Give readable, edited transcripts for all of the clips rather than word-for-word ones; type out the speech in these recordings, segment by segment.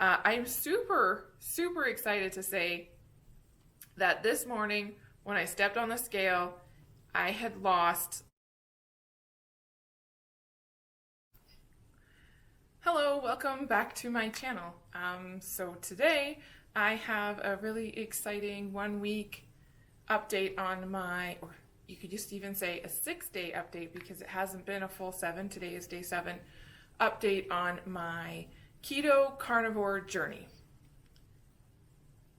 I'm super excited to say that this morning when I stepped on the scale, I had lost. Hello, welcome back to my channel. So today I have a really exciting 1 week update on or you could just even say a 6-day update because it hasn't been a full 7. Today is day 7. Update on my keto carnivore journey.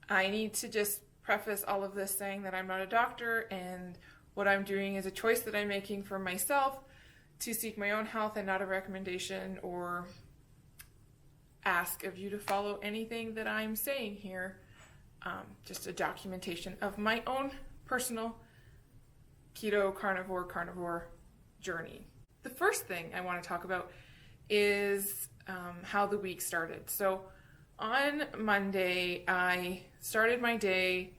I need to just preface all of this saying that I'm not a doctor and what I'm doing is a choice that I'm making for myself to seek my own health and not a recommendation or ask of you to follow anything that I'm saying here. Just a documentation of my own personal keto carnivore journey. The first thing I want to talk about is how the week started. So on Monday, I started my day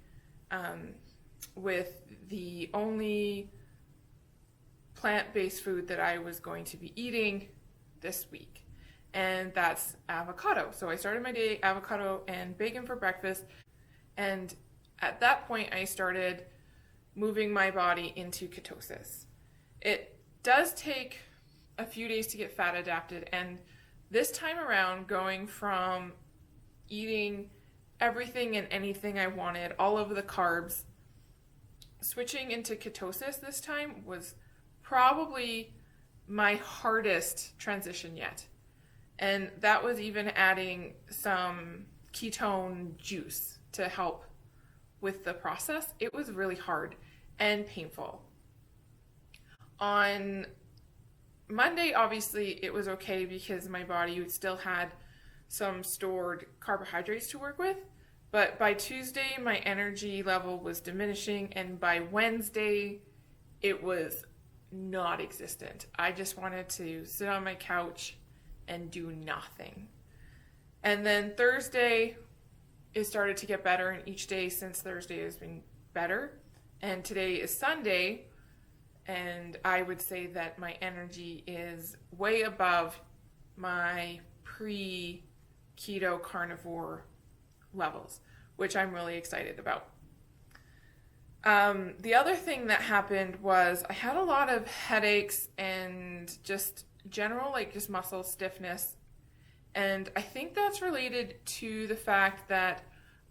with the only plant-based food that I was going to be eating this week, and that's avocado. So I started my day avocado and bacon for breakfast, and at that point I started moving my body into ketosis. It does take a few days to get fat adapted, and this time around, going from eating everything and anything I wanted, all of the carbs, switching into ketosis this time was probably my hardest transition yet. And that was even adding some ketone juice to help with the process. It was really hard and painful. On Monday, obviously, it was okay because my body still had some stored carbohydrates to work with. But by Tuesday, my energy level was diminishing, and by Wednesday, it was not existent. I just wanted to sit on my couch and do nothing. And then Thursday, it started to get better, and each day since Thursday has been better. And today is Sunday, and I would say that my energy is way above my pre-keto carnivore levels, which I'm really excited about. The other thing that happened was I had a lot of headaches and just general just muscle stiffness, and I think that's related to the fact that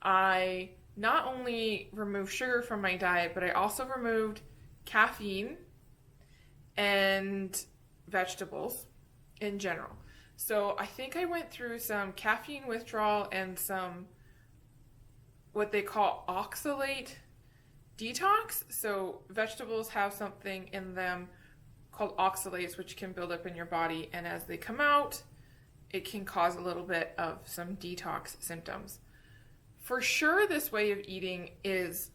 I not only removed sugar from my diet, but I also removed caffeine and vegetables in general. So I think I went through some caffeine withdrawal and some what they call oxalate detox. So vegetables have something in them called oxalates, which can build up in your body, and as they come out, it can cause a little bit of some detox symptoms. For sure, this way of eating is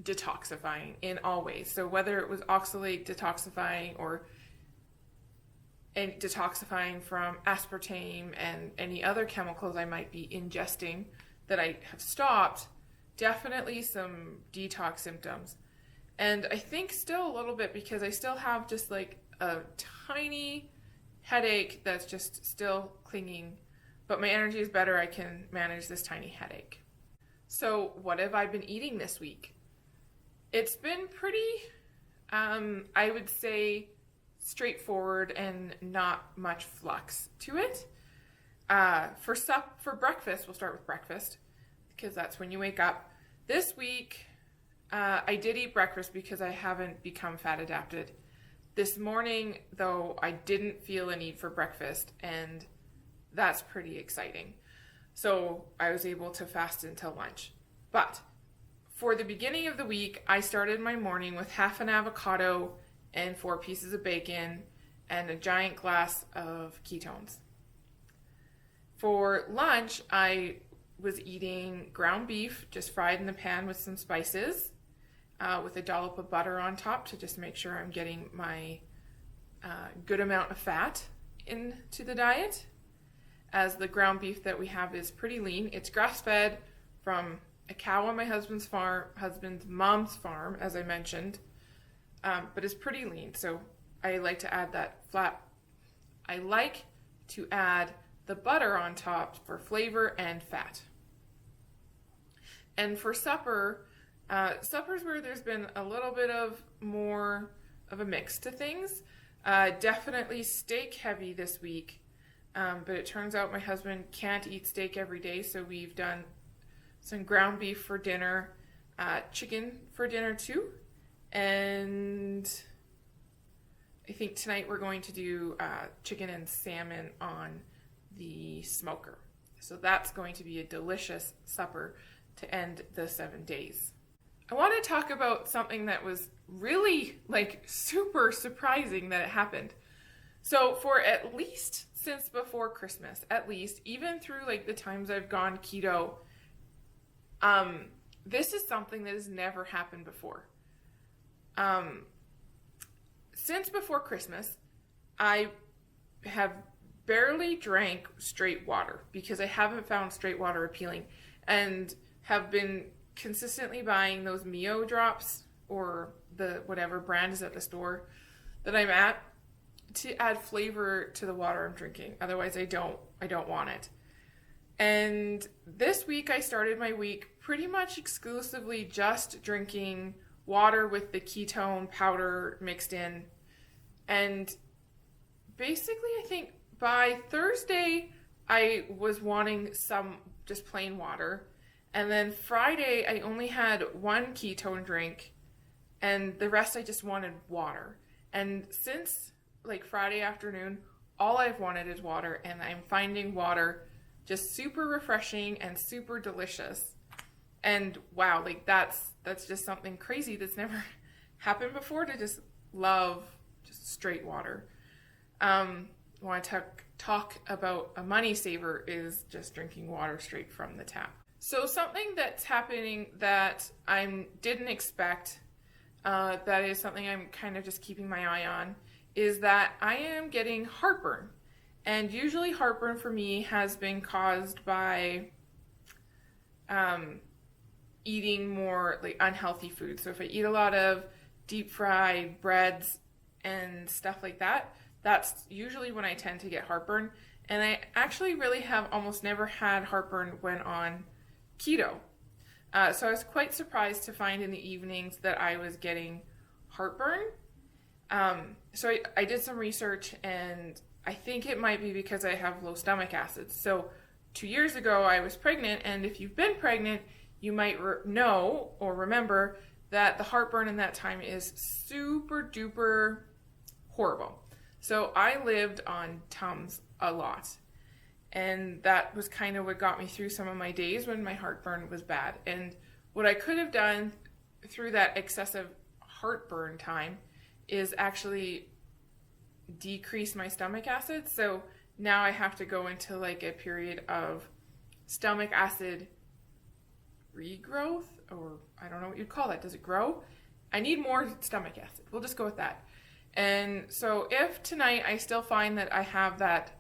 detoxifying in all ways. So whether it was oxalate detoxifying or detoxifying from aspartame and any other chemicals I might be ingesting that I have stopped, definitely some detox symptoms. And I think still a little bit because I still have just a tiny headache that's just still clinging, but my energy is better. I can manage this tiny headache. So what have I been eating this week? It's been pretty, I would say, straightforward and not much flux to it. For breakfast, we'll start with breakfast because that's when you wake up. This week, I did eat breakfast because I haven't become fat adapted. This morning, though, I didn't feel a need for breakfast, and that's pretty exciting. So I was able to fast until lunch. But for the beginning of the week, I started my morning with half an avocado and 4 pieces of bacon and a giant glass of ketones. For lunch, I was eating ground beef, just fried in the pan with some spices, with a dollop of butter on top to just make sure I'm getting my good amount of fat into the diet, as the ground beef that we have is pretty lean. It's grass-fed from a cow on my husband's mom's farm, as I mentioned, but it's pretty lean. So I like to add the butter on top for flavor and fat. And for supper, suppers where there's been a little bit of more of a mix to things. Definitely steak heavy this week, but it turns out my husband can't eat steak every day, so we've done some ground beef for dinner, chicken for dinner too, and I think tonight we're going to do chicken and salmon on the smoker. So that's going to be a delicious supper to end the 7 days. I want to talk about something that was really super surprising that it happened. So for at least since before Christmas, at least, even through the times I've gone keto, this is something that has never happened before. Since before Christmas, I have barely drank straight water because I haven't found straight water appealing, and have been consistently buying those Mio drops or the whatever brand is at the store that I'm at to add flavor to the water I'm drinking. Otherwise I don't want it. And this week I started my week pretty much exclusively just drinking water with the ketone powder mixed in. And basically I think by Thursday I was wanting some just plain water. And then Friday, I only had one ketone drink, and the rest I just wanted water. And since Friday afternoon, all I've wanted is water, and I'm finding water just super refreshing and super delicious. And wow, that's just something crazy that's never happened before, to just love just straight water. I want to talk about a money saver is just drinking water straight from the tap. So something that's happening that I didn't expect, that is something I'm kind of just keeping my eye on, is that I am getting heartburn. And usually heartburn for me has been caused by eating more unhealthy food. So if I eat a lot of deep fried breads and stuff like that, that's usually when I tend to get heartburn. And I actually really have almost never had heartburn when on keto. So I was quite surprised to find in the evenings that I was getting heartburn. So I did some research, and I think it might be because I have low stomach acids. So 2 years ago I was pregnant, and if you've been pregnant, you might know or remember that the heartburn in that time is super duper horrible. So I lived on Tums a lot. And that was kind of what got me through some of my days when my heartburn was bad. And what I could have done through that excessive heartburn time is actually decrease my stomach acid. So now I have to go into a period of stomach acid regrowth, or I don't know what you'd call that. Does it grow? I need more stomach acid. We'll just go with that. And so if tonight I still find that I have that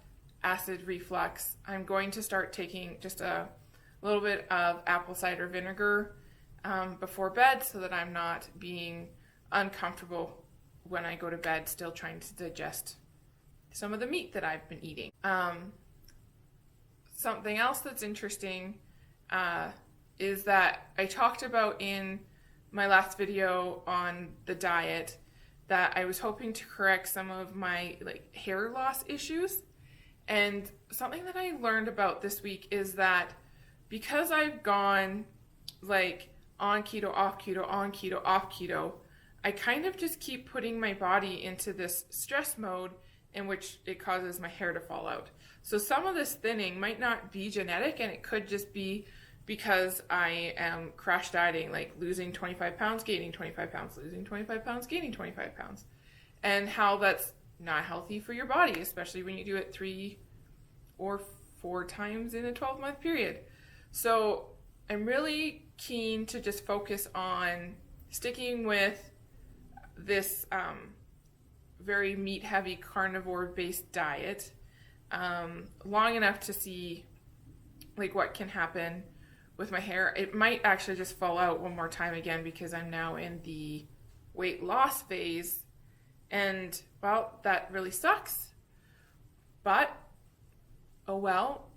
acid reflux, I'm going to start taking just a little bit of apple cider vinegar before bed, so that I'm not being uncomfortable when I go to bed, still trying to digest some of the meat that I've been eating. Something else that's interesting is that I talked about in my last video on the diet that I was hoping to correct some of my hair loss issues. And something that I learned about this week is that because I've gone on keto, off keto, on keto, off keto, I kind of just keep putting my body into this stress mode in which it causes my hair to fall out. So some of this thinning might not be genetic, and it could just be because I am crash dieting, losing 25 pounds, gaining 25 pounds, losing 25 pounds, gaining 25 pounds. And how that's not healthy for your body, especially when you do it 3 or 4 times in a 12-month period. So I'm really keen to just focus on sticking with this very meat-heavy carnivore-based diet long enough to see what can happen with my hair. It might actually just fall out one more time again because I'm now in the weight loss phase. And, well, that really sucks. But oh well,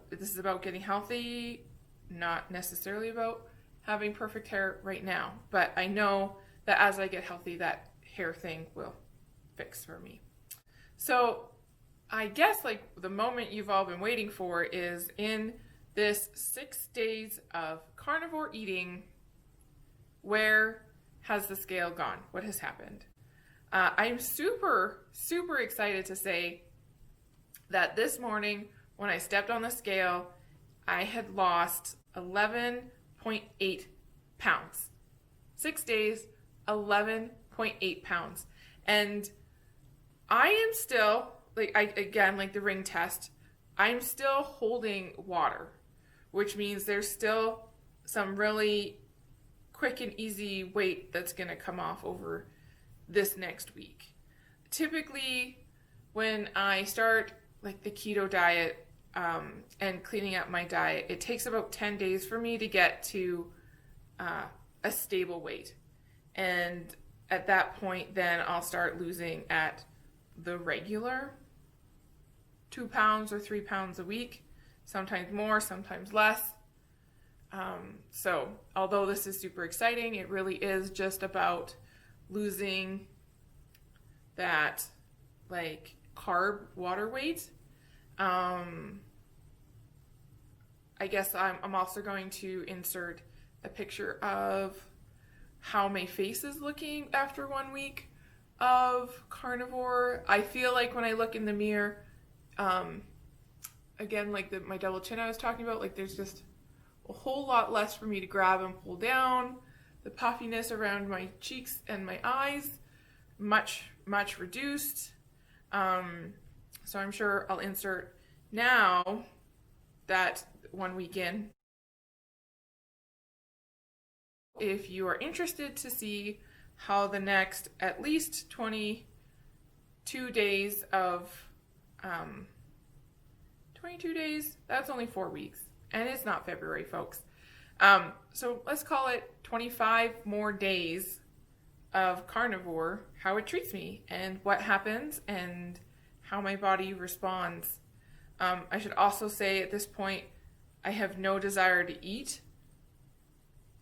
this is about getting healthy, not necessarily about having perfect hair right now. But I know that as I get healthy, that hair thing will fix for me. So I guess like the moment you've all been waiting for is in this 6 days of carnivore eating, where has the scale gone? What has happened? I'm super, super excited to say that this morning when I stepped on the scale, I had lost 11.8 pounds. 6 days, 11.8 pounds. And I am still, like the ring test, I'm still holding water, which means there's still some really quick and easy weight that's going to come off over this next week. Typically, when I start like the keto diet and cleaning up my diet, it takes about 10 days for me to get to a stable weight. And at that point, then I'll start losing at the regular 2 pounds or 3 pounds a week, sometimes more, sometimes less. So although this is super exciting, it really is just about losing that like carb water weight. I guess I'm also going to insert a picture of how my face is looking after 1 week of carnivore. I feel like when I look in the mirror, again, like my double chin I was talking about, like there's just a whole lot less for me to grab and pull down. The puffiness around my cheeks and my eyes, much, much reduced. So I'm sure I'll insert now that 1 week in. If you are interested to see how the next at least 22 days of 22 days, that's only 4 weeks, and it's not February, folks. So let's call it 25 more days of carnivore, how it treats me and what happens and how my body responds. I should also say at this point, I have no desire to eat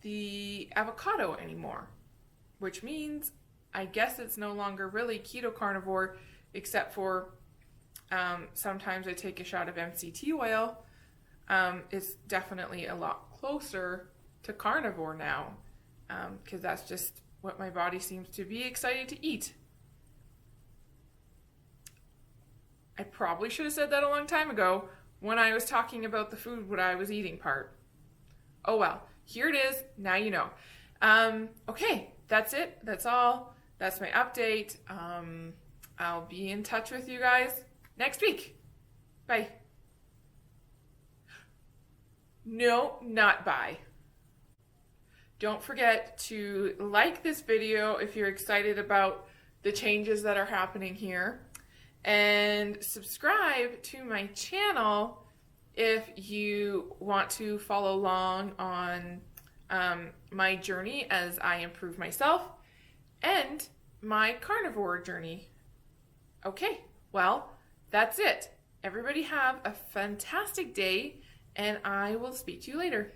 the avocado anymore, which means I guess it's no longer really keto carnivore, except for sometimes I take a shot of MCT oil. It's definitely a lot closer to carnivore now, because that's just what my body seems to be excited to eat. I probably should have said that a long time ago when I was talking about the food, what I was eating part. Oh well, here it is. Now you know. Okay, that's it. That's all. That's my update. I'll be in touch with you guys next week. Bye. No, not bye. Don't forget to like this video if you're excited about the changes that are happening here, and subscribe to my channel if you want to follow along on my journey as I improve myself and my carnivore journey. Okay, well, that's it. Everybody have a fantastic day, and I will speak to you later.